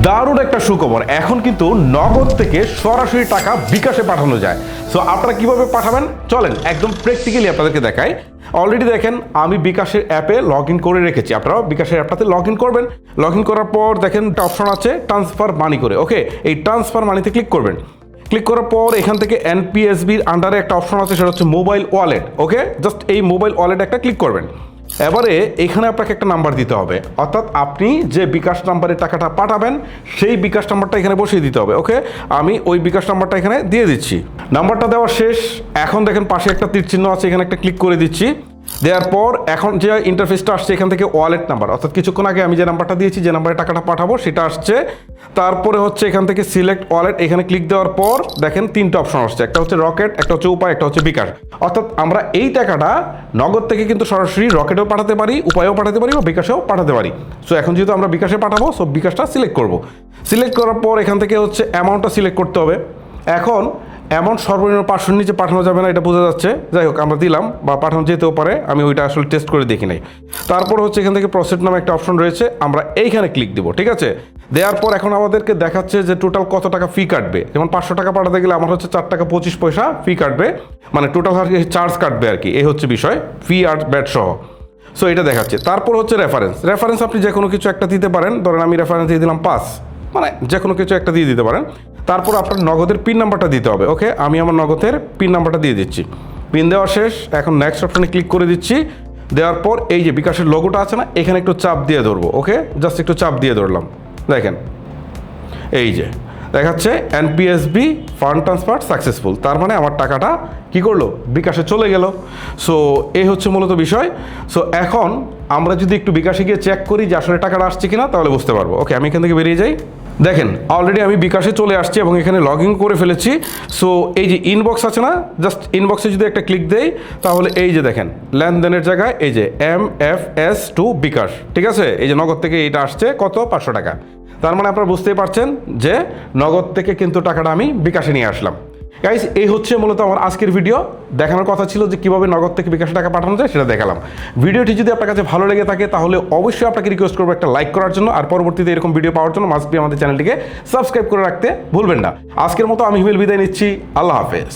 দারুণ একটা সুখবর, এখন কিন্তু নগদ থেকে সরাসরি টাকা বিকাশে পাঠানো যায়। সো আপনারা কিভাবে পাঠাবেন চলেন একদম প্র্যাকটিক্যালি আপনাদেরকে দেখাই। অলরেডি দেখেন আমি বিকাশের অ্যাপে লগ ইন করে রেখেছি, আপনারাও বিকাশের অ্যাপটাতে লগ ইন করবেন। লগ ইন করার পর দেখেন একটা অপশন আছে ট্রান্সফার মানি করে, ওকে এই ট্রান্সফার মানিতে ক্লিক করবেন। ক্লিক করার পর এখান থেকে এনপিএসবির আন্ডারে একটা অপশন আছে, সেটা হচ্ছে মোবাইল ওয়ালেট। ওকে, জাস্ট এই মোবাইল ওয়ালেট একটা ক্লিক করবেন। এবারে এখানে আপনাকে একটা নাম্বার দিতে হবে, অর্থাৎ আপনি যে বিকাশ নাম্বারে টাকাটা পাঠাবেন সেই বিকাশ নাম্বারটা এখানে বসিয়ে দিতে হবে। ওকে, আমি ওই বিকাশ নাম্বারটা এখানে দিয়ে দিচ্ছি। নাম্বারটা দেওয়া শেষ। এখন দেখেন পাশে একটা তীর চিহ্ন আছে, এখানে একটা ক্লিক করে দিচ্ছি। দেওয়ার পর এখন যে ইন্টারফেসটা আসছে এখান থেকে ওয়ালেট নাম্বার, অর্থাৎ কিছুক্ষণ আগে আমি যে নাম্বারটা দিয়েছি, যে নাম্বারে টাকাটা পাঠাবো সেটা আসছে। তারপরে হচ্ছে এখান থেকে সিলেক্ট ওয়ালেট, এখানে ক্লিক দেওয়ার পর দেখেন তিনটা অপশন আসছে, একটা হচ্ছে রকেট, একটা হচ্ছে উপায়, একটা হচ্ছে বিকাশ। অর্থাৎ আমরা এই টাকাটা নগদ থেকে কিন্তু সরাসরি রকেটেও পাঠাতে পারি, উপায়েও পাঠাতে পারি বা বিকাশেও পাঠাতে পারি। সো এখন যেহেতু আমরা বিকাশে পাঠাবো, সো বিকাশটা সিলেক্ট করব। সিলেক্ট করার পর এখান থেকে হচ্ছে অ্যামাউন্টটা সিলেক্ট করতে হবে। এখন অ্যামাউন্ট সর্বনিম্ন 500 নিচে পাঠানো যাবে না, এটা বোঝা যাচ্ছে। যাই হোক আমরা দিলাম, বা পাঠানো যেতেও পারে, আমি ওইটা আসলে টেস্ট করে দেখি নাই। তারপর হচ্ছে এখান থেকে প্রসেস নামে একটা অপশন রয়েছে, আমরা এইখানে ক্লিক দিব। ঠিক আছে, দেওয়ার পর এখন আমাদেরকে দেখাচ্ছে যে টোটাল কত টাকা ফি কাটবে। যেমন 500 টাকা পাঠাতে গেলে আমার হচ্ছে 4 টাকা 25 পয়সা ফি কাটবে, মানে টোটাল আর কি চার্জ কাটবে আর কি, এই হচ্ছে বিষয়, ফি আর ব্যাট সহ। সো এটা দেখাচ্ছে। তারপর হচ্ছে রেফারেন্স আপনি যে কোনো কিছু একটা দিতে পারেন, ধরেন আমি রেফারেন্স দিয়ে দিলাম 5, মানে যে কোনো কিছু একটা দিয়ে দিতে পারেন। তারপর আপনার নগদের পিন নাম্বারটা দিতে হবে। ওকে, আমি আমার নগদের পিন নাম্বারটা দিয়ে দিচ্ছি। পিন দেওয়া শেষ। এখন নেক্সট অপশনে ক্লিক করে দিচ্ছি। দেওয়ার পর এই যে বিকাশের লোগোটা আছে না, এখানে একটু চাপ দিয়ে ধরবো। ওকে, জাস্ট একটু চাপ দিয়ে ধরলাম, দেখেন এই যে দেখাচ্ছে এনপিএসবি ফান্ড ট্রান্সফার সাকসেসফুল। তার মানে আমার টাকাটা কি করলো, বিকাশে চলে গেল। সো এই হচ্ছে মূলত বিষয়। সো এখন আমরা যদি একটু বিকাশে গিয়ে চেক করি যে আসলে টাকাটা আসছে কিনা, তাহলে বুঝতে পারবো। ওকে, আমি এখান থেকে বেরিয়ে যাই। দেখেন অলরেডি আমি বিকাশে চলে আসছি এবং এখানে লগ ইন করে ফেলেছি। সো এই যে ইনবক্স আছে না, জাস্ট ইনবক্সে যদি একটা ক্লিক দেই, তাহলে এই যে দেখেন লেনদেনের জায়গায় এই যে MFS টু বিকাশ, ঠিক আছে, এই যে নগদ থেকে এইটা আসছে কত, 500 টাকা। তার মানে আপনারা বুঝতেই পারছেন যে নগদ থেকে কিন্তু টাকাটা আমি বিকাশে নিয়ে আসলাম। গাইস, এই হচ্ছে মূলত আমার আজকের ভিডিও। দেখানোর কথা ছিল যে কীভাবে নগদ থেকে বিকাশে টাকা পাঠানো যায়, সেটা দেখালাম। ভিডিওটি যদি আপনার কাছে ভালো লেগে থাকে তাহলে অবশ্যই আপনাকে রিকোয়েস্ট করবো একটা লাইক করার জন্য, আর পরবর্তীতে এরকম ভিডিও পাওয়ার জন্য মাস্ট বি আমাদের চ্যানেলটিকে সাবস্ক্রাইব করে রাখতে ভুলবেন না। আজকের মতো আমি হিমেল বিদায় নিচ্ছি। আল্লাহ হাফেজ।